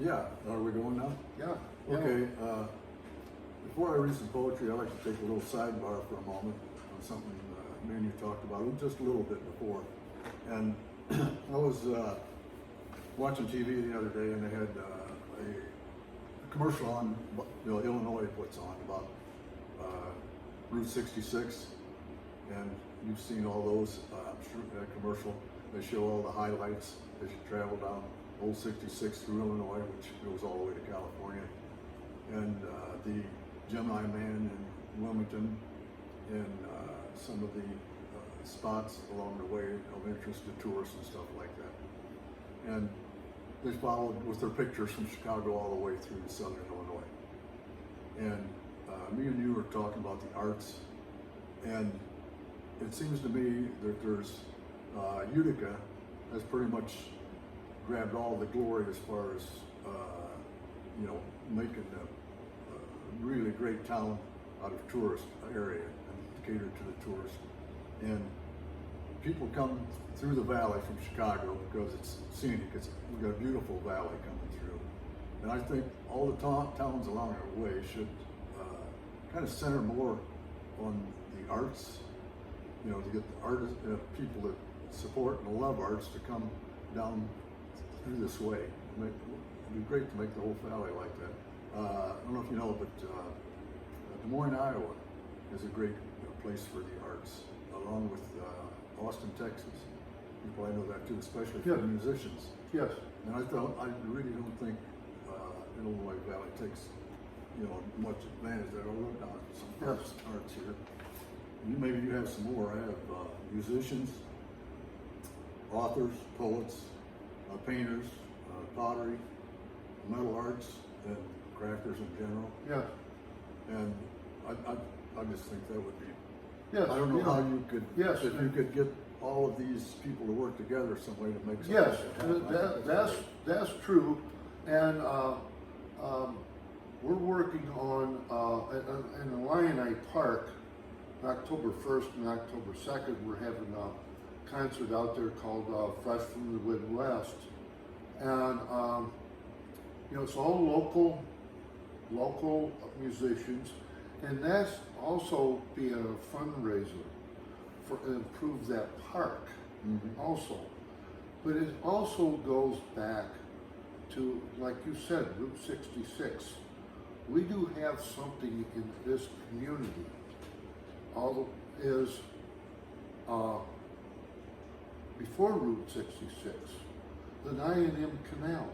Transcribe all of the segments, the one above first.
Yeah, are we going now? Yeah. Okay, before I read some poetry, I'd like to take a little sidebar for a moment on something me and you talked about just a little bit before. And I was watching TV the other day, and they had a commercial on, Illinois puts on about Route 66, and you've seen all those, I'm sure, that commercial. They show all the highlights as you travel down Old 66 through Illinois, which goes all the way to California, and the Gemini Man in Wilmington, and some of the spots along the way of interest to tourists and stuff like that. And they followed with their pictures from Chicago all the way through southern Illinois. And me and you were talking about the arts, and it seems to me that there's Utica has pretty much grabbed all the glory as far as making a really great town out of tourist area and cater to the tourists. And people come through the valley from Chicago because it's scenic. We've got a beautiful valley coming through. And I think all the towns along our way should kind of center more on the arts, to get the artists, people that support and love arts to come down through this way. It'd be great to make the whole valley like that. I don't know if you know, but Des Moines, Iowa is a great place for the arts, along with Austin, Texas. You probably know that too, especially for the musicians. Yes. And I really don't think Illinois Valley takes much advantage there. I'll look down at some arts here. Maybe you have some more. I have musicians, authors, poets, painters, pottery, metal arts, and crafters in general. Yeah. And I just think that would be. Yes. I don't know how you could. Yes. If you could get all of these people to work together some way to make something. Yes, happen. that's true, and we're working on in Illini Park, October 1st and October 2nd. We're having a concert out there called Fresh from the Midwest, and it's all local musicians, and that's also being a fundraiser for improve that park also. But it also goes back to, like you said, Route 66. We do have something in this community. All is before Route 66, the I&M Canal.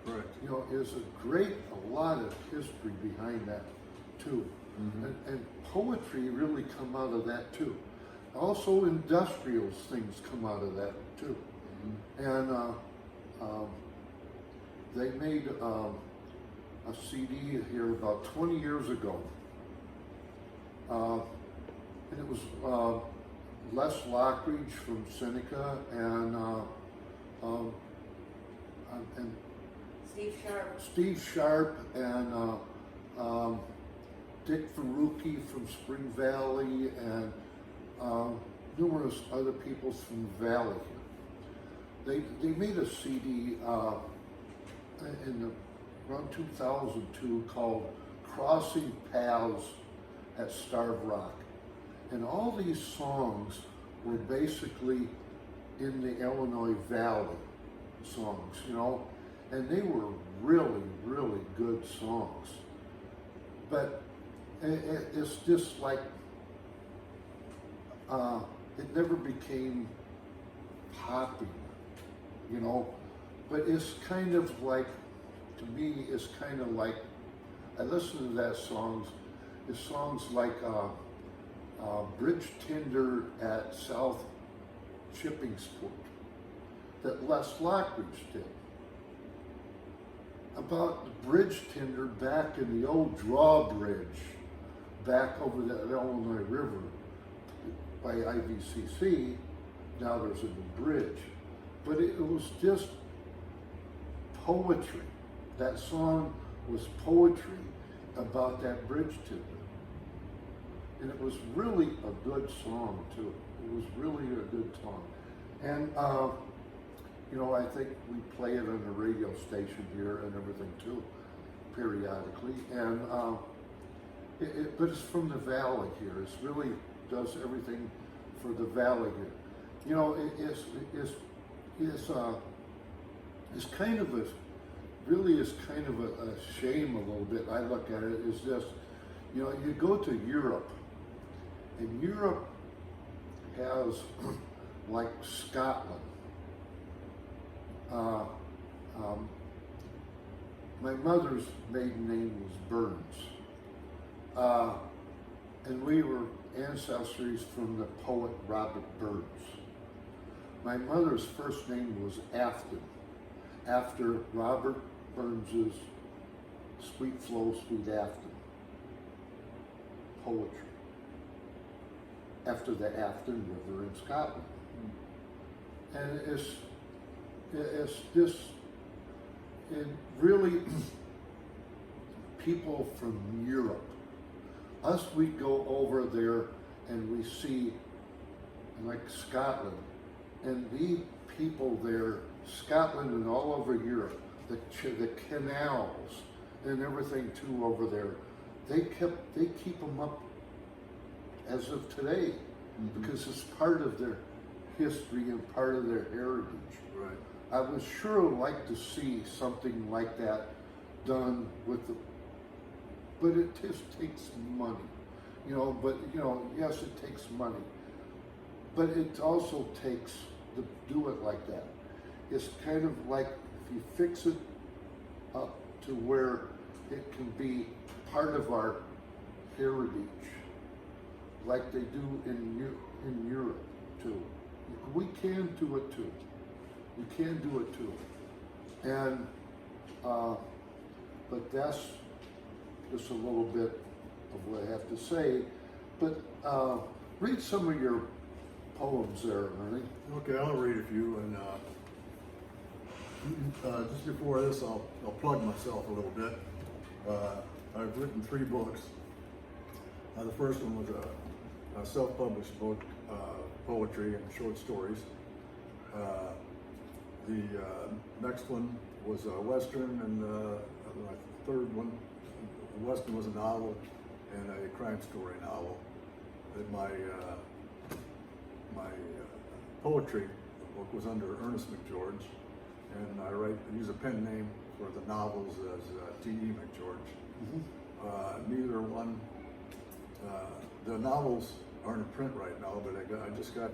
Correct. Is a lot of history behind that too. And poetry really come out of that too. Also industrial things come out of that too. And they made a CD here about 20 years ago. And it was Les Lockridge from Seneca and Steve Sharp and Dick Verrucki from Spring Valley and numerous other people from the valley here. They made a CD in around 2002 called Crossing Paths at Starved Rock. And all these songs were basically in the Illinois Valley songs, and they were really, really good songs. But it's just like, it never became popular, but it's kind of like, to me, it's kind of like, I listen to that songs, it's songs like Bridge Tender at South Shippingsport that Les Lockridge did. About the bridge tender back in the old drawbridge back over the Illinois River by IVCC. Now there's a new bridge. But it was just poetry. That song was poetry about that bridge tender. And it was really a good song too. It was really a good song. And You know, I think we play it on the radio station here and everything too, periodically. And but it's from the valley here. It's really does everything for the valley here. You know, it's kind of a, really is kind of a shame a little bit. I look at it is just, you know, you go to Europe, and Europe has like Scotland. My mother's maiden name was Burns, and we were ancestries from the poet Robert Burns. My mother's first name was Afton, after Robert Burns's Sweet Flow, Sweet Afton poetry, after the Afton River in Scotland. And it's just, it really, people from Europe, us, we go over there and we see, like Scotland, and the people there, Scotland and all over Europe, the canals and everything too over there, they keep them up as of today, because it's part of their history and part of their heritage. Right. I would sure like to see something like that done with the, but it just takes money, you know. But you know, yes, it takes money, but it also takes to do it like that. It's kind of like if you fix it up to where it can be part of our heritage, like they do in Europe too. We can do it too. We can do it too. And but that's just a little bit of what I have to say. But read some of your poems there, Ernie. Okay, I'll read a few, and just before this, I'll plug myself a little bit. I've written 3 books. The first one was a self-published book, poetry and short stories. The next one was a Western, and the third one, the Western was a novel and a crime story novel. And my poetry book was under Ernie McGeorge, and I use a pen name for the novels as T.E. McGeorge. Neither one, the novels aren't in print right now, but I just got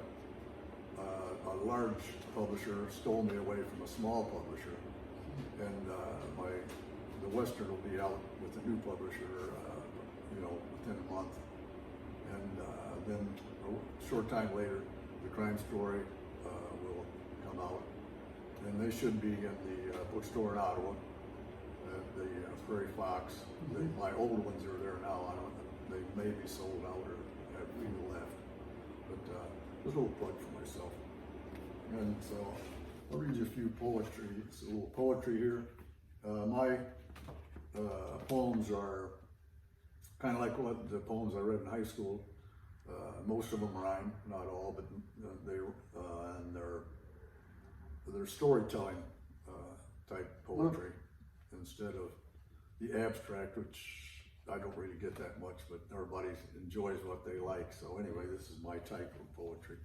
a large publisher stole me away from a small publisher, and the Western will be out with a new publisher, within a month, and then a short time later, the crime story will come out, and they should be in the bookstore in Ottawa, the Prairie Fox. My old ones are there now. They may be sold out or have people left, but just a little plug for myself. And so I'll read you a few poetry. It's a little poetry here. My poems are kind of like what the poems I read in high school. Most of them rhyme, not all, but they're storytelling type poetry instead of the abstract, which I don't really get that much, but everybody enjoys what they like. So anyway, this is my type of poetry.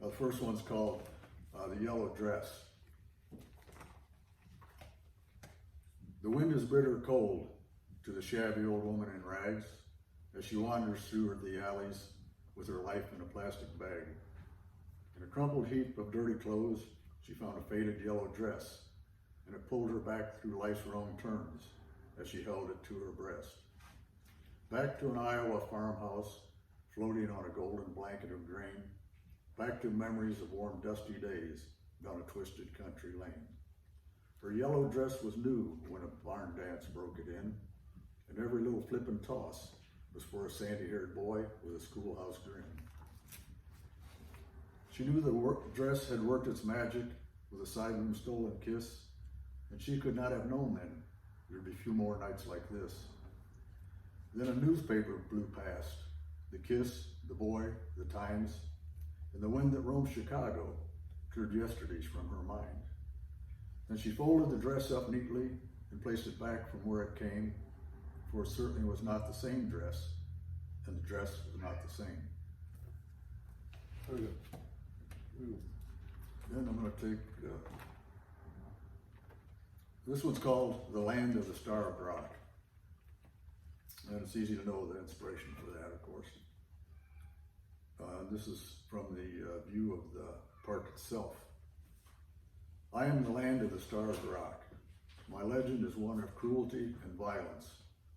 The first one's called The Yellow Dress. The wind is bitter cold to the shabby old woman in rags as she wanders through the alleys with her life in a plastic bag. In a crumpled heap of dirty clothes, she found a faded yellow dress, and it pulled her back through life's wrong turns as she held it to her breast. Back to an Iowa farmhouse, floating on a golden blanket of grain. Back to memories of warm, dusty days down a twisted country lane. Her yellow dress was new when a barn dance broke it in, and every little flip and toss was for a sandy-haired boy with a schoolhouse grin. She knew the dress had worked its magic with a side-room stolen kiss, and she could not have known then there'd be few more nights like this. Then a newspaper blew past, the kiss, the boy, the times, and the wind that roamed Chicago cleared yesterdays from her mind. Then she folded the dress up neatly and placed it back from where it came, for it certainly was not the same dress, and the dress was not the same. Then I'm going to take, this one's called The Land of the Starved Rock. And it's easy to know the inspiration for that, of course. This is from the view of the park itself. I am the land of the starved rock. My legend is one of cruelty and violence,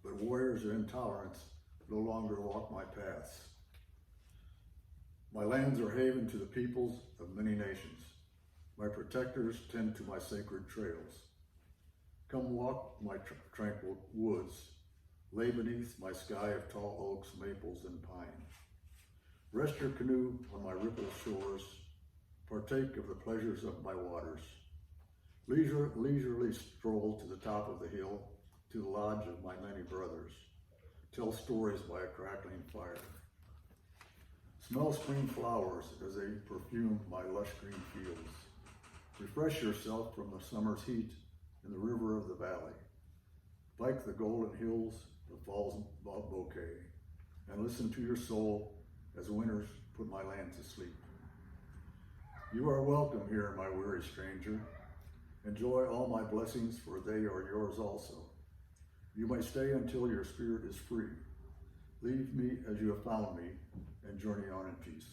but warriors of intolerance no longer walk my paths. My lands are haven to the peoples of many nations. My protectors tend to my sacred trails. Come walk my tranquil woods. Lay beneath my sky of tall oaks, maples, and pine. Rest your canoe on my rippled shores. Partake of the pleasures of my waters. Leisurely stroll to the top of the hill, to the lodge of my many brothers. Tell stories by a crackling fire. Smell spring flowers as they perfume my lush green fields. Refresh yourself from the summer's heat in the river of the valley. Like the golden hills, the fall's bouquet, and listen to your soul as winters put my land to sleep. You are welcome here, my weary stranger. Enjoy all my blessings, for they are yours also. You may stay until your spirit is free. Leave me as you have found me, and journey on in peace.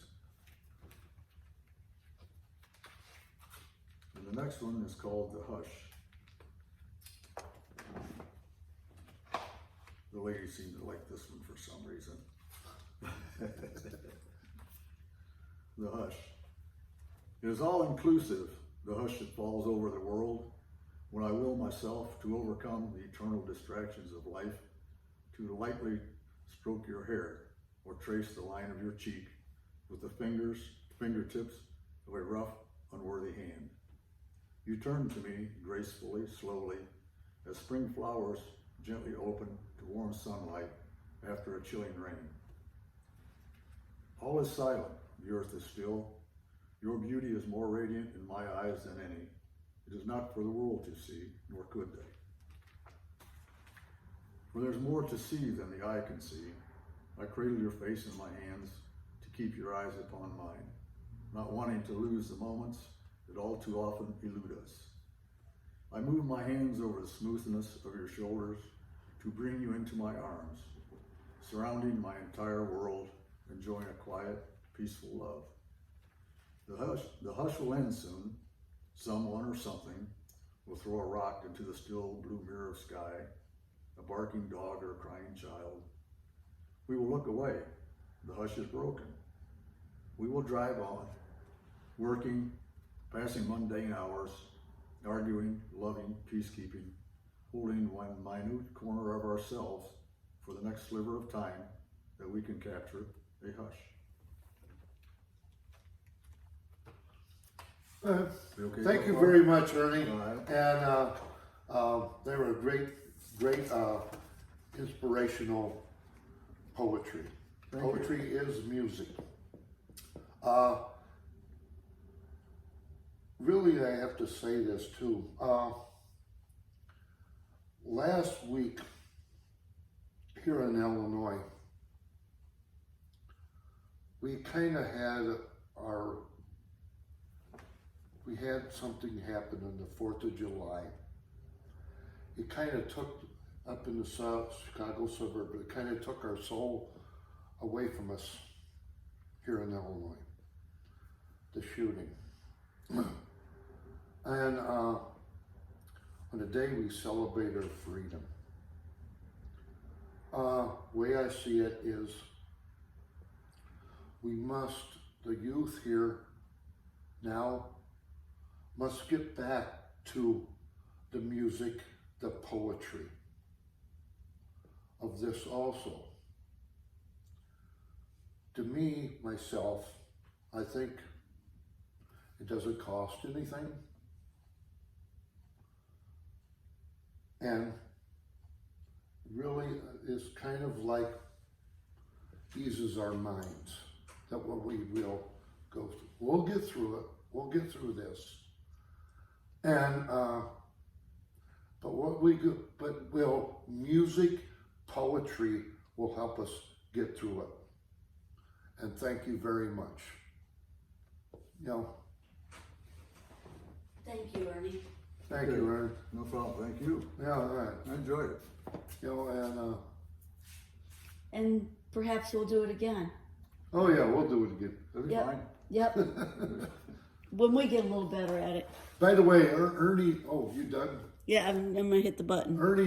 And the next one is called The Hush. The lady seemed to like this one for some reason. The hush. It is all inclusive, the hush that falls over the world, when I will myself to overcome the eternal distractions of life, to lightly stroke your hair or trace the line of your cheek with the fingertips of a rough, unworthy hand. You turn to me gracefully, slowly, as spring flowers gently open to warm sunlight after a chilling rain. All is silent, the earth is still. Your beauty is more radiant in my eyes than any. It is not for the world to see, nor could they. For there's more to see than the eye can see. I cradle your face in my hands to keep your eyes upon mine, not wanting to lose the moments that all too often elude us. I move my hands over the smoothness of your shoulders to bring you into my arms, surrounding my entire world, enjoying a quiet, peaceful love. The hush will end soon. Someone or something will throw a rock into the still blue mirror of sky, a barking dog or a crying child. We will look away. The hush is broken. We will drive on, working, passing mundane hours, arguing, loving, peacekeeping, holding one minute corner of ourselves for the next sliver of time that we can capture, a hush. Okay, Thank so you far? very much, Ernie. All right. And they were great inspirational poetry. Thank Poetry is music. Really, I have to say this too. Last week here in Illinois, we kind of had something happen on the 4th of July. It kind of took, up in the Chicago suburb, it kind of took our soul away from us here in Illinois, the shooting. And on the day we celebrate our freedom, way I see it is the youth here now must get back to the music, the poetry of this also. To me, myself, I think it doesn't cost anything. And really is kind of like eases our minds that what we will go through. We'll get through it. We'll get through this. And, music, poetry will help us get through it. And thank you very much. Thank you, Ernie. Thank you, Ernie. No problem, thank you. Yeah, all right. I enjoyed it. And perhaps we'll do it again. Oh yeah, we'll do it again. That'd be Yep. fine. Yep. When we get a little better at it. By the way, Ernie, you done? Yeah, I'm gonna hit the button. Ernie